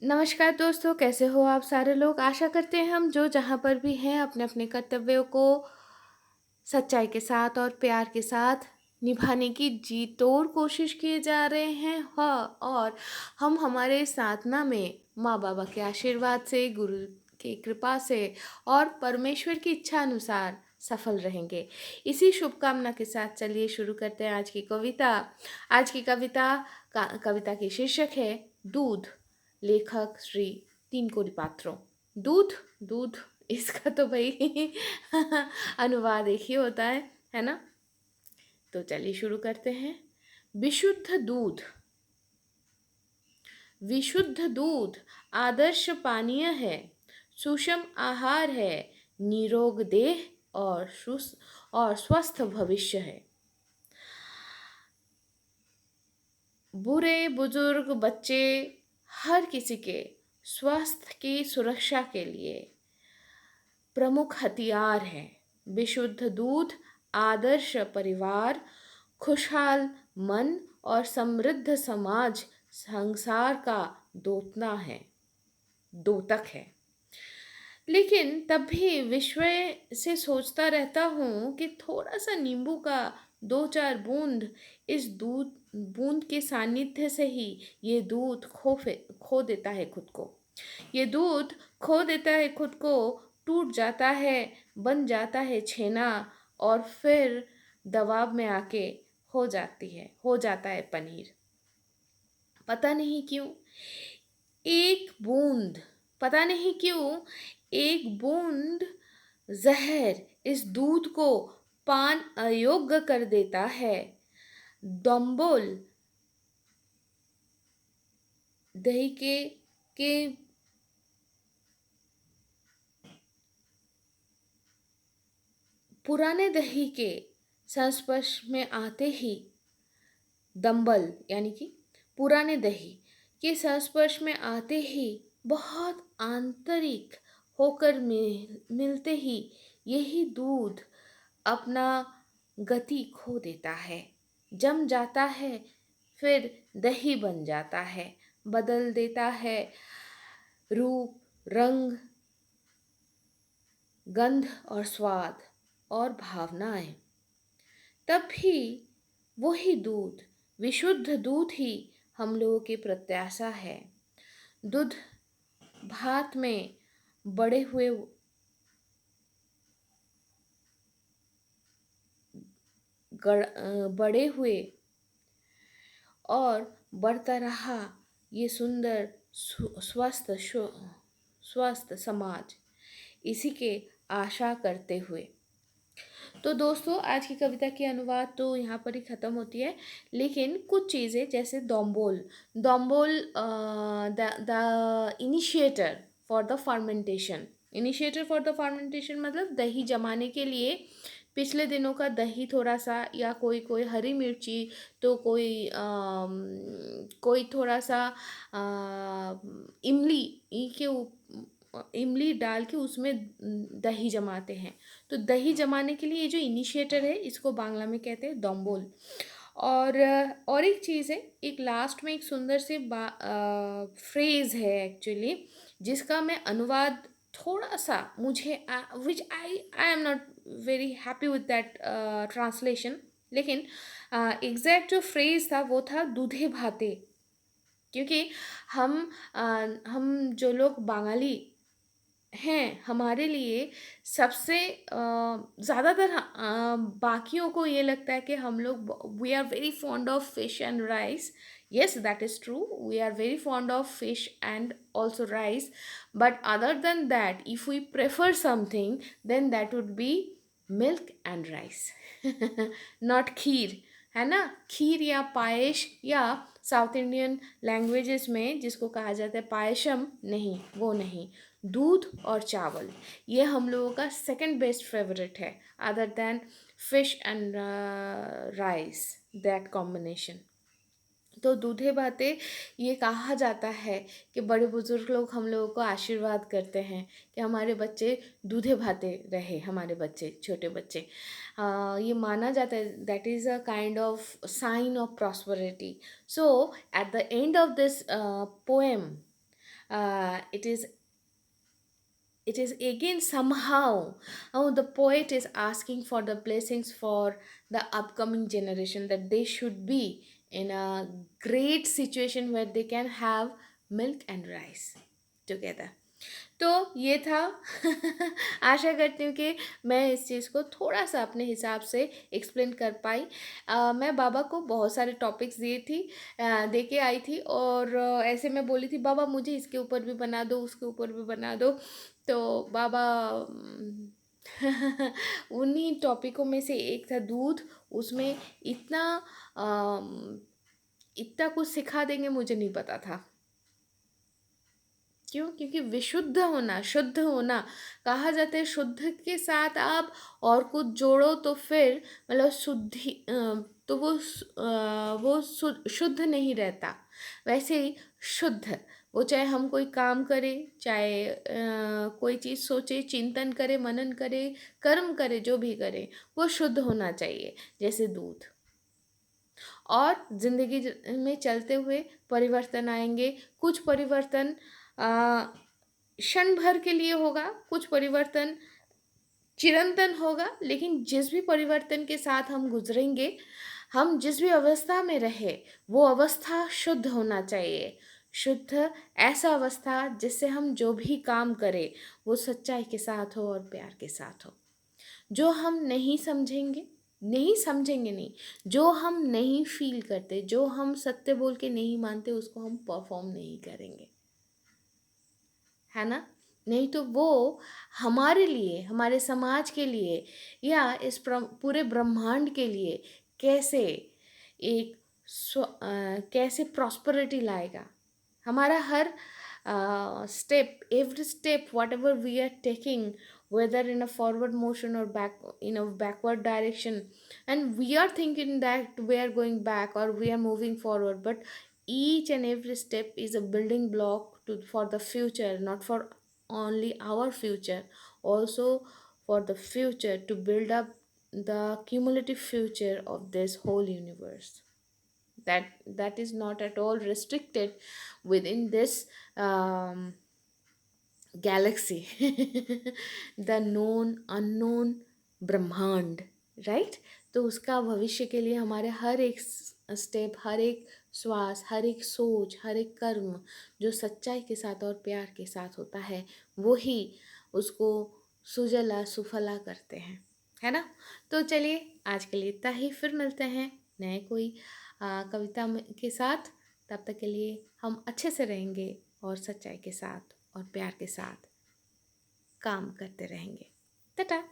नमस्कार दोस्तों, कैसे हो आप सारे लोग? आशा करते हैं हम जो जहाँ पर भी हैं अपने अपने कर्तव्यों को सच्चाई के साथ और प्यार के साथ निभाने की जी तोड़ कोशिश किए जा रहे हैं। हाँ, और हम हमारे साधना में माँ बाबा के आशीर्वाद से, गुरु की कृपा से और परमेश्वर की इच्छा अनुसार सफल रहेंगे। इसी शुभकामना के साथ चलिए शुरू करते हैं आज की कविता। आज की कविता की शीर्षक है दूध। लेखक श्री तीन कोडी पात्रों। दूध, दूध, इसका तो भाई अनुवाद एक ही होता है ना? तो चलिए शुरू करते हैं। विशुद्ध दूध। विशुद्ध दूध आदर्श पानीय है, सुषम आहार है, निरोग देह और स्वस्थ भविष्य है। बूढ़े बुजुर्ग बच्चे हर किसी के स्वास्थ्य की सुरक्षा के लिए प्रमुख हथियार है। विशुद्ध दूध आदर्श परिवार, खुशहाल मन और समृद्ध समाज संसार का दोतक है। लेकिन तब भी विषय से सोचता रहता हूँ कि थोड़ा सा नींबू का दो चार बूंद इस दूध बूंद के सानिध्य से ही ये दूध खो देता है खुद को। ये दूध खो देता है खुद को, टूट जाता है, बन जाता है छेना और फिर दबाव में आके हो जाता है पनीर। पता नहीं क्यों एक बूंद पता नहीं क्यों एक बूंद जहर इस दूध को पान अयोग्य कर देता है। डम्बोल दही के पुराने दही के संस्पर्श में आते ही दंबल यानी कि पुराने दही के संस्पर्श में आते ही बहुत आंतरिक होकर मिलते ही यही दूध अपना गति खो देता है, जम जाता है, फिर दही बन जाता है, बदल देता है रूप, रंग, गंध और स्वाद और भावनाएं। तब भी वही दूध, विशुद्ध दूध ही हम लोगों की प्रत्याशा है। दूध भात में बड़े हुए बड़े हुए और बढ़ता रहा ये सुंदर स्वस्थ समाज, इसी के आशा करते हुए। तो दोस्तों, आज की कविता की अनुवाद तो यहाँ पर ही ख़त्म होती है, लेकिन कुछ चीज़ें जैसे दोम्बोल दोम्बोल the initiator for the fermentation मतलब दही जमाने के लिए पिछले दिनों का दही थोड़ा सा, या कोई कोई हरी मिर्ची, तो कोई थोड़ा सा इमली इमली डाल के उसमें दही जमाते हैं। तो दही जमाने के लिए ये जो इनिशिएटर है इसको बांग्ला में कहते हैं दोम्बोल। और एक चीज़ है, एक लास्ट में एक सुंदर से फ्रेज़ है एक्चुअली, जिसका मैं अनुवाद थोड़ा सा मुझे which I am not very happy with that translation, लेकिन एग्जैक्ट जो फ्रेज़ था वो था दूधे भाते। क्योंकि हम जो लोग बंगाली हैं, हमारे लिए सबसे ज़्यादातर बाकियों को ये लगता है कि हम लोग we are very fond of fish and rice. Yes, that is true, we are very fond of fish and also rice, but other than that if we prefer something then that would be milk and rice, not kheer, है ना? खीर या पायस, या south Indian languages में जिसको कहा जाता है पायसम, नहीं, वो नहीं। दूध और चावल ये हम लोगों का सेकंड बेस्ट फेवरेट है, other than fish and rice, that combination. तो दूधे भाते ये कहा जाता है कि बड़े बुजुर्ग लोग हम लोगों को आशीर्वाद करते हैं कि हमारे बच्चे दूधे भाते रहे, हमारे बच्चे, छोटे बच्चे। ये माना जाता है that is a kind of sine of prosperity. So at the end of this poem it is it is again somehow, oh, the poet is asking for the blessings for the upcoming generation, that they should be in a great situation where they can have milk and rice together. तो ये था आशा करती हूँ कि मैं इस चीज़ को थोड़ा सा अपने हिसाब से एक्सप्लेन कर पाई। मैं बाबा को बहुत सारे टॉपिक्स दिए थी, दे के आई थी, और ऐसे मैं बोली थी बाबा मुझे इसके ऊपर भी बना दो, उसके ऊपर भी बना दो। तो बाबा उन्हीं टॉपिकों में से एक था दूध। उसमें इतना अम, इतना कुछ सिखा देंगे मुझे नहीं पता था। क्यों? क्योंकि विशुद्ध होना, शुद्ध होना, कहा जाता है शुद्ध के साथ आप और कुछ जोड़ो तो फिर मतलब तो वो शुद्ध नहीं रहता। वैसे ही शुद्ध, वो चाहे हम कोई काम करें, चाहे कोई चीज़ सोचे, चिंतन करे, मनन करे, कर्म करे, जो भी करे, वो शुद्ध होना चाहिए, जैसे दूध। और ज़िंदगी में चलते हुए परिवर्तन आएंगे। कुछ परिवर्तन आ, क्षण भर के लिए होगा, कुछ परिवर्तन चिरंतन होगा, लेकिन जिस भी परिवर्तन के साथ हम गुजरेंगे, हम जिस भी अवस्था में रहे, वो अवस्था शुद्ध होना चाहिए। शुद्ध ऐसा अवस्था जिससे हम जो भी काम करें वो सच्चाई के साथ हो और प्यार के साथ हो। जो हम नहीं समझेंगे, नहीं समझेंगे नहीं, जो हम नहीं फील करते, जो हम सत्य बोल के नहीं मानते, उसको हम परफॉर्म नहीं करेंगे, है ना? नहीं तो वो हमारे लिए, हमारे समाज के लिए, या इस पूरे ब्रह्मांड के लिए कैसे एक कैसे प्रॉस्पेरिटी लाएगा। हमारा हर step, every step, whatever we are taking, whether in a forward motion or back in a backward direction, and we are thinking that we are going back or we are moving forward, but each and every step is a building block for the future, not for only our future, also for the future, to build up the cumulative future of this whole universe, that is not at all restricted within this galaxy, the known unknown ब्रह्मांड, right? तो उसका भविष्य के लिए हमारे हर एक step, हर एक श्वास, हर एक सोच, हर एक कर्म जो सच्चाई के साथ और प्यार के साथ होता है, वो ही उसको सुजला सुफला करते हैं, है ना? तो चलिए आज के लिए इतना ही, फिर मिलते हैं नए कोई कविता के साथ। तब तक के लिए हम अच्छे से रहेंगे और सच्चाई के साथ और प्यार के साथ काम करते रहेंगे। टाटा।